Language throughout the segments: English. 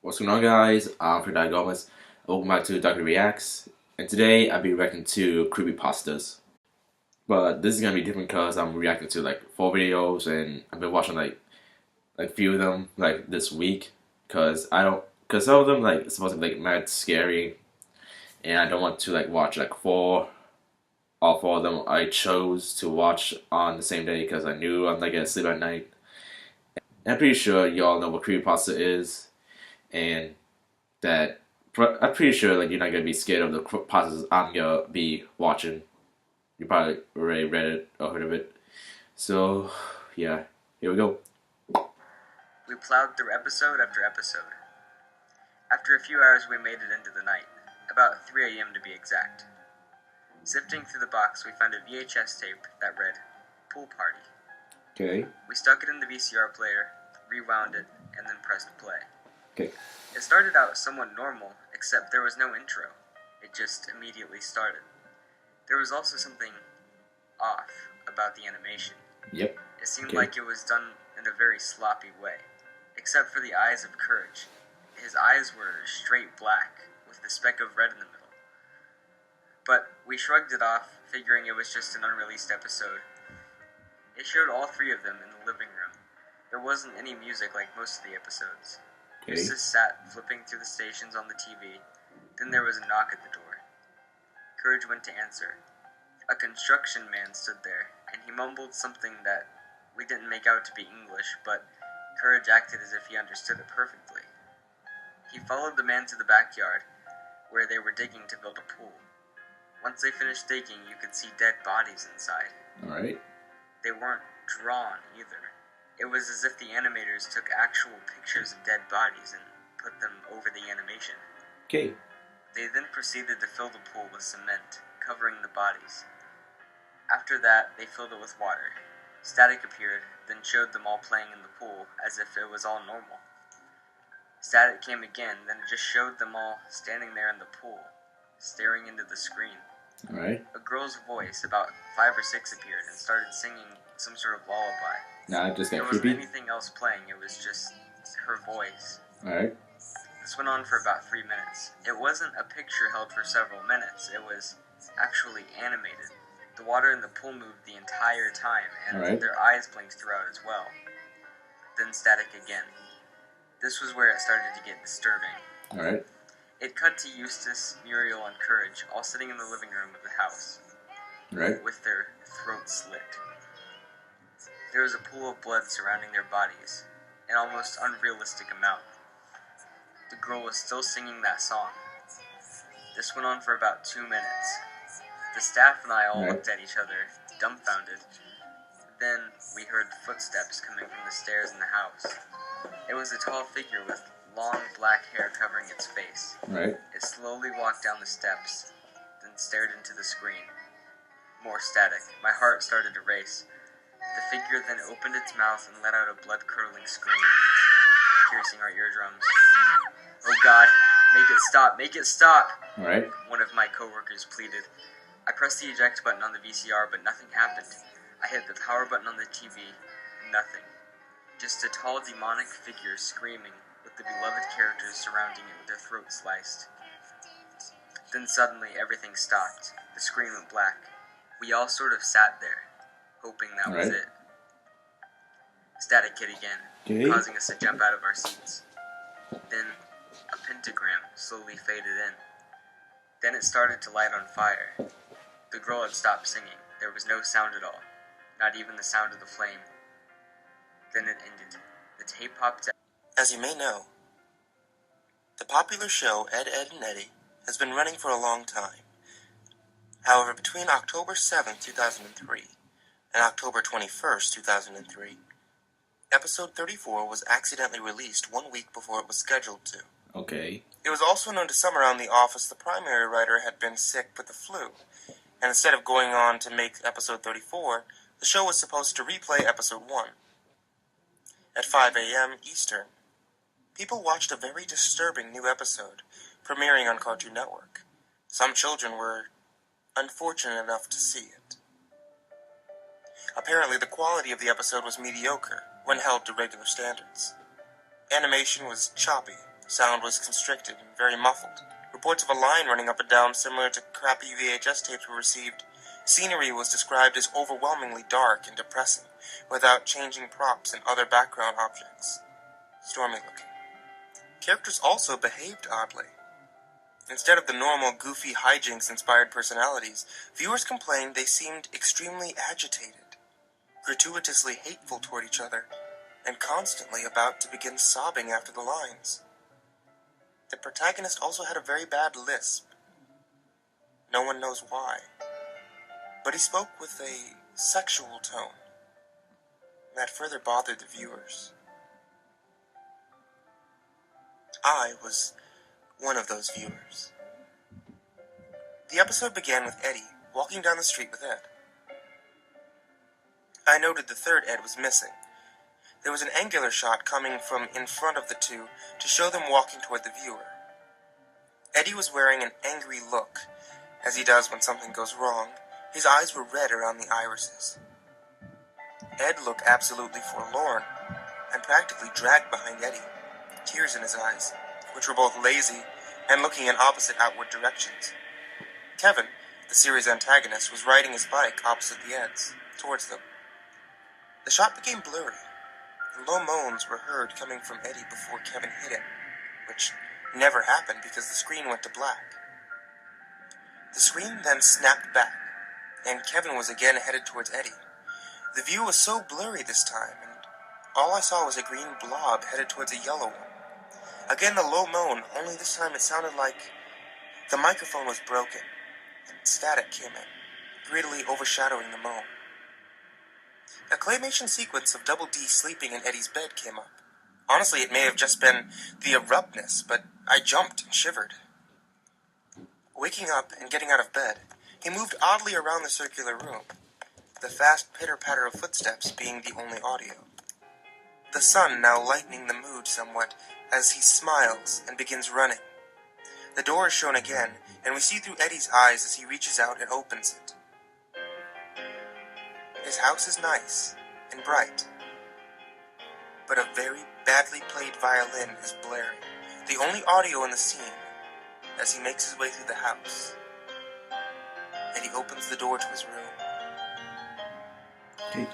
What's going on, guys? I'm Franky. Welcome back to Darkcried Reacts, and today I'll be reacting to Creepypastas. But this is gonna be different because I'm reacting to like 4 videos, and I've been watching like a few of them like this week because some of them like supposed to be like mad scary, and I don't want to like watch like all four of them. I chose to watch on the same day because I knew I'm not gonna sleep at night. And I'm pretty sure y'all know what Creepypasta is, and that I'm pretty sure like you're not gonna be scared of the pastas I'm gonna be watching. You probably already read it or heard of it. So yeah, here we go. We plowed through episode after episode. After a few hours, we made it into the night, about 3 a.m. to be exact. Sifting through the box, we found a VHS tape that read, "Pool Party." Okay. We stuck it in the VCR player, rewound it, and then pressed play. Okay. It started out somewhat normal, except there was no intro. It just immediately started. There was also something off about the animation. Yep. It seemed like it was done in a very sloppy way, except for the eyes of Courage. His eyes were straight black, with a speck of red in the middle. But we shrugged it off, figuring it was just an unreleased episode. It showed all three of them in the living room. There wasn't any music like most of the episodes. Eustace sat flipping through the stations on the TV. Then there was a knock at the door. Courage went to answer. A construction man stood there, and he mumbled something that we didn't make out to be English, but Courage acted as if he understood it perfectly. He followed the man to the backyard, where they were digging to build a pool. Once they finished digging, you could see dead bodies inside. Alright. They weren't drawn either. It was as if the animators took actual pictures of dead bodies and put them over the animation. Okay. They then proceeded to fill the pool with cement, covering the bodies. After that, they filled it with water. Static appeared, then showed them all playing in the pool, as if it was all normal. Static came again, then it just showed them all standing there in the pool, staring into the screen. Alright. A girl's voice, about 5 or 6, appeared and started singing some sort of lullaby. Nah, it just got There creepy. wasn't anything else playing, it was just her voice. Alright. This went on for about 3 minutes. It wasn't a picture held for several minutes, it was actually animated. The water in the pool moved the entire time, and their eyes blinked throughout as well. Then static again. This was where it started to get disturbing. Alright. It cut to Eustace, Muriel, and Courage all sitting in the living room of the house, with their throats slit. There was a pool of blood surrounding their bodies, an almost unrealistic amount. The girl was still singing that song. This went on for about 2 minutes. The staff and I all looked at each other, dumbfounded. Then we heard footsteps coming from the stairs in the house. It was a tall figure with long black hair covering its face. It slowly walked down the steps, then stared into the screen. More static. My heart started to race. The figure then opened its mouth and let out a blood-curdling scream, piercing our eardrums. "Oh God, make it stop, make it stop!" One of my coworkers pleaded. I pressed the eject button on the VCR, but nothing happened. I hit the power button on the TV. Nothing. Just a tall demonic figure screaming, with the beloved characters surrounding it with their throats sliced. Then suddenly everything stopped. The screen went black. We all sort of sat there, hoping that was it. Static hit again, causing us to jump out of our seats. Then a pentagram slowly faded in. Then it started to light on fire. The girl had stopped singing. There was no sound at all, not even the sound of the flame. Then it ended. The tape popped out. As you may know, the popular show Ed, Edd and Eddy has been running for a long time. However, between October 7th, 2003 and October 21st, 2003, episode 34 was accidentally released 1 week before it was scheduled to. Okay. It was also known to some around the office the primary writer had been sick with the flu, and instead of going on to make episode 34, the show was supposed to replay episode 1. At 5 a.m. Eastern, people watched a very disturbing new episode, premiering on Cartoon Network. Some children were unfortunate enough to see it. Apparently, the quality of the episode was mediocre when held to regular standards. Animation was choppy Sound was constricted and very muffled. Reports of a line running up and down similar to crappy VHS tapes were received. Scenery was described as overwhelmingly dark and depressing, without changing props and other background objects. Stormy looking. Characters also behaved oddly. Instead of the normal goofy hijinks-inspired personalities, viewers complained they seemed extremely agitated, gratuitously hateful toward each other, and constantly about to begin sobbing after the lines. The protagonist also had a very bad lisp. No one knows why. But he spoke with a sexual tone that further bothered the viewers. I was one of those viewers. The episode began with Eddy walking down the street with Ed. I noted the third Ed was missing. There was an angular shot coming from in front of the two to show them walking toward the viewer. Eddy was wearing an angry look, as he does when something goes wrong. His eyes were red around the irises. Ed looked absolutely forlorn, and practically dragged behind Eddy, tears in his eyes, which were both lazy and looking in opposite outward directions. Kevin, the series antagonist, was riding his bike opposite the Eds, towards them. The shot became blurry, and low moans were heard coming from Eddy before Kevin hit him, which never happened because the screen went to black. The screen then snapped back, and Kevin was again headed towards Eddy. The view was so blurry this time, and all I saw was a green blob headed towards a yellow one. Again the low moan, only this time it sounded like the microphone was broken, and static came in, greedily overshadowing the moan. A claymation sequence of Double D sleeping in Eddy's bed came up. Honestly, it may have just been the abruptness, but I jumped and shivered. Waking up and getting out of bed, he moved oddly around the circular room, the fast pitter-patter of footsteps being the only audio. The sun now lightening the mood somewhat as he smiles and begins running. The door is shown again, and we see through Eddy's eyes as he reaches out and opens it. His house is nice and bright, but a very badly played violin is blaring, the only audio in the scene, as he makes his way through the house. And he opens the door to his room. Okay.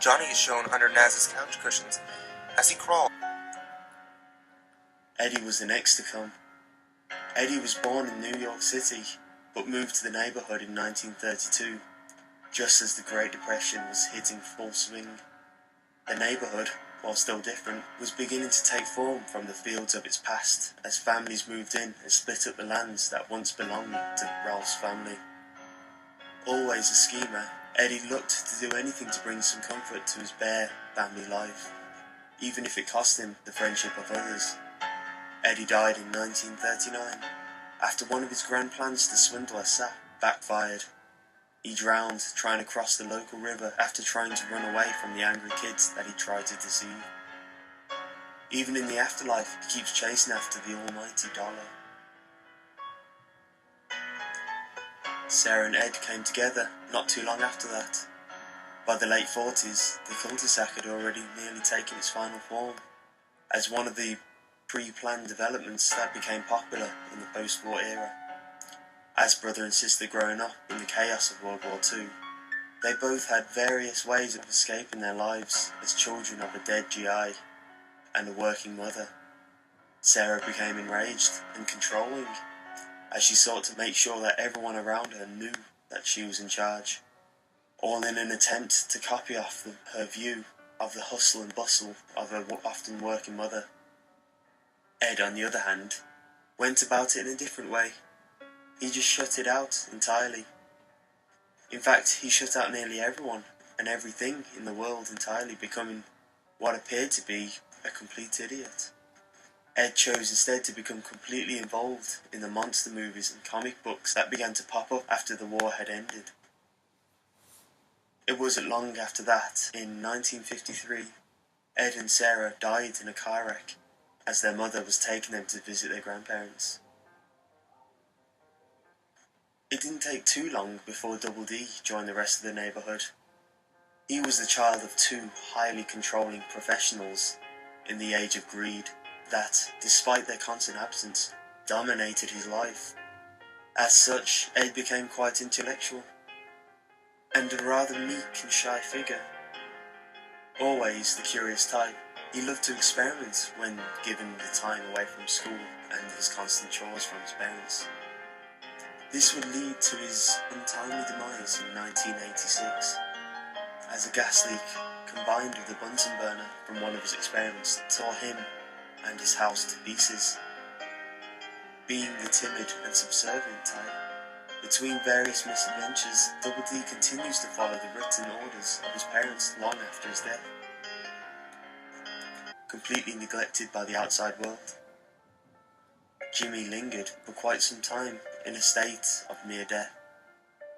Johnny is shown under Naz's couch cushions as he crawls. Eddy was the next to come. Eddy was born in New York City, but moved to the neighborhood in 1932, just as the Great Depression was hitting full swing. The neighborhood, while still different, was beginning to take form from the fields of its past as families moved in and split up the lands that once belonged to Ralph's family. Always a schemer, Eddy looked to do anything to bring some comfort to his bare family life, even if it cost him the friendship of others. Eddy died in 1939, after one of his grand plans to swindle a sap backfired. He drowned trying to cross the local river after trying to run away from the angry kids that he tried to deceive. Even in the afterlife, he keeps chasing after the almighty dollar. Sarah and Ed came together not too long after that. By the late 40s, the cul-de-sac had already nearly taken its final form, as one of the pre-planned developments that became popular in the post-war era. As brother and sister growing up in the chaos of World War II, they both had various ways of escaping their lives as children of a dead GI and a working mother. Sarah became enraged and controlling as she sought to make sure that everyone around her knew that she was in charge, all in an attempt to copy off her view of the hustle and bustle of her often working mother. Ed, on the other hand, went about it in a different way. He just shut it out entirely. In fact, he shut out nearly everyone and everything in the world entirely, becoming what appeared to be a complete idiot. Ed chose instead to become completely involved in the monster movies and comic books that began to pop up after the war had ended. It wasn't long after that, in 1953, Ed and Sarah died in a car wreck as their mother was taking them to visit their grandparents. It didn't take too long before Double D joined the rest of the neighborhood. He was the child of two highly controlling professionals in the age of greed, that, despite their constant absence, dominated his life. As such, Ed became quite intellectual, and a rather meek and shy figure. Always the curious type, he loved to experiment when given the time away from school and his constant chores from his parents. This would lead to his untimely demise in 1986, as a gas leak combined with a Bunsen burner from one of his experiments tore him and his house to pieces. Being the timid and subservient type, between various misadventures, Double D continues to follow the written orders of his parents long after his death. Completely neglected by the outside world, Jimmy lingered for quite some time in a state of near death,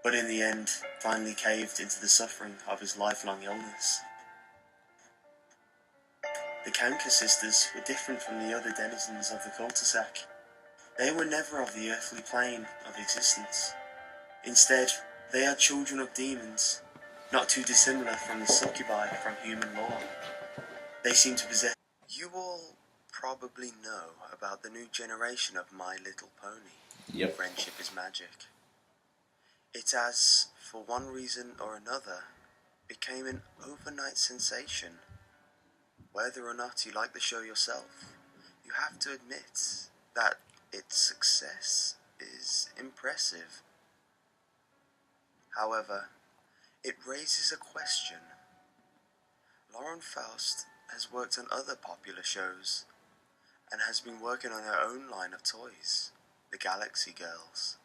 but in the end finally caved into the suffering of his lifelong illness. The Kanker sisters were different from the other denizens of the cul-de-sac. They were never of the earthly plane of existence. Instead, they are children of demons, not too dissimilar from the succubi from human lore. They seem to possess... You all probably know about the new generation of My Little Pony. Yep. Friendship is magic. It has, for one reason or another, became an overnight sensation. Whether or not you like the show yourself, you have to admit that its success is impressive. However, it raises a question. Lauren Faust has worked on other popular shows and has been working on her own line of toys, the Galaxy Girls.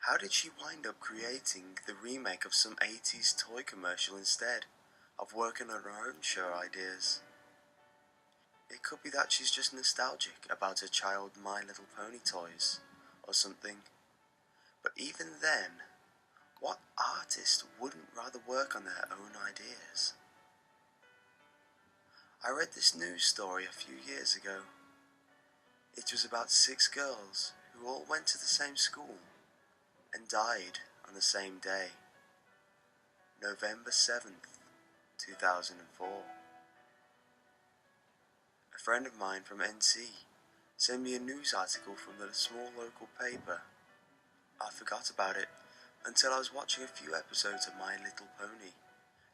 How did she wind up creating the remake of some 80s toy commercial instead of working on her own show ideas? It could be that she's just nostalgic about her child My Little Pony toys or something. But even then, what artist wouldn't rather work on their own ideas? I read this news story a few years ago. It was about 6 girls who all went to the same school and died on the same day, November 7th, 2004. A friend of mine from NC sent me a news article from the small local paper. I forgot about it until I was watching a few episodes of My Little Pony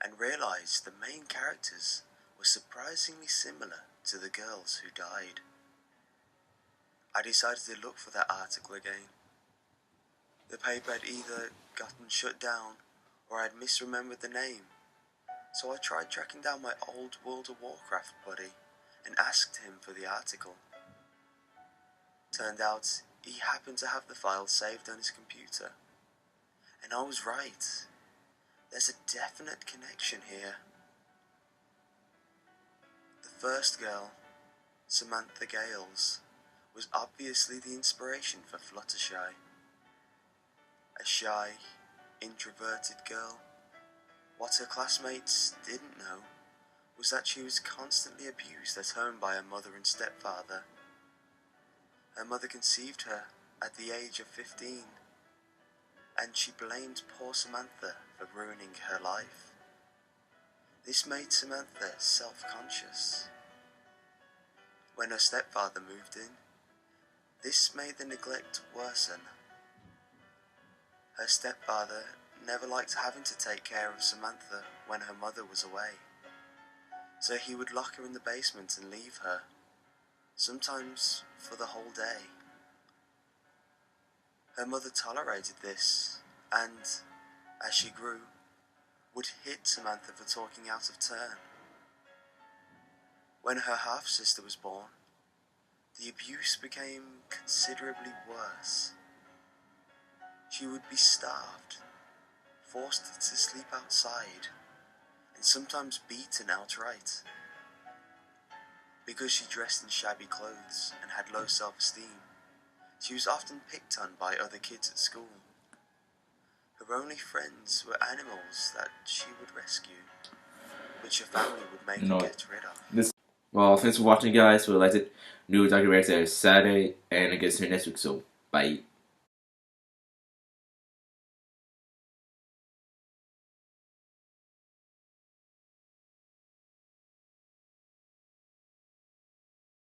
and realised the main characters were surprisingly similar to the girls who died. I decided to look for that article again. The paper had either gotten shut down or I had misremembered the name, so I tried tracking down my old World of Warcraft buddy and asked him for the article. Turned out he happened to have the file saved on his computer. And I was right. There's a definite connection here. The first girl, Samantha Gales, was obviously the inspiration for Fluttershy. A shy, introverted girl. What her classmates didn't know was that she was constantly abused at home by her mother and stepfather. Her mother conceived her at the age of 15, and she blamed poor Samantha for ruining her life. This made Samantha self-conscious. When her stepfather moved in, this made the neglect worsen. Her stepfather never liked having to take care of Samantha when her mother was away, so he would lock her in the basement and leave her, sometimes for the whole day. Her mother tolerated this, and, as she grew, would hit Samantha for talking out of turn. When her half-sister was born, the abuse became considerably worse. She would be starved, forced to sleep outside, and sometimes beaten outright. Because she dressed in shabby clothes and had low self-esteem, she was often picked on by other kids at school. Her only friends were animals that she would rescue, which her family would make her get rid of. Well, thanks for watching, guys. We'll let it new documentary Saturday, and I guess see you next week. So, bye.